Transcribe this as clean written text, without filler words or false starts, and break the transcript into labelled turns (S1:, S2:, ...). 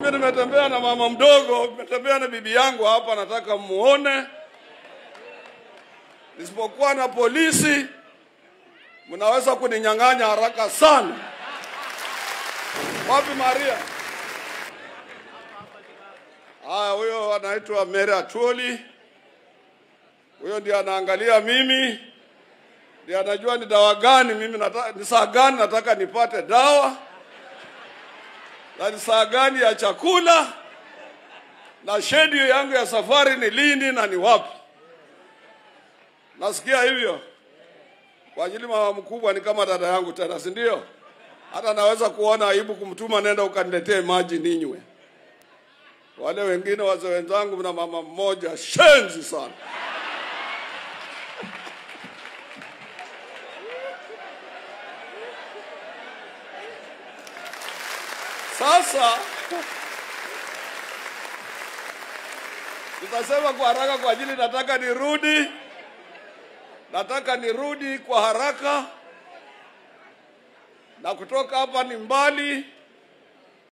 S1: Mimi nimetembea na mama mdogo, nimetembea na bibi yangu hapa, nataka muone. Nisipokuwa na polisi, mnaweza kuninyang'anya haraka sana. Wapi Maria? Huyo anaitwa Mary Atuoli. Huyo ndiye anaangalia mimi. Ndiye anajua ni dawa gani mimi ni saa gani nataka nipate dawa. Na ni saa gani ya chakula. Na schedule yangu ya safari ni lini na ni wapi. Nasikia hivyo. Kwa ajili mama mkubwa ni kama dada yangu tena, si ndio? Hata naweza kuona aibu kumtuma nenda ukaniletee maji ninywe. Wale wengine wazee wenzangu na mama mmoja shenzi sana. Sasa nitasema kwa haraka kwa ajili nataka nirudi kwa haraka, na kutoka hapa ni mbali.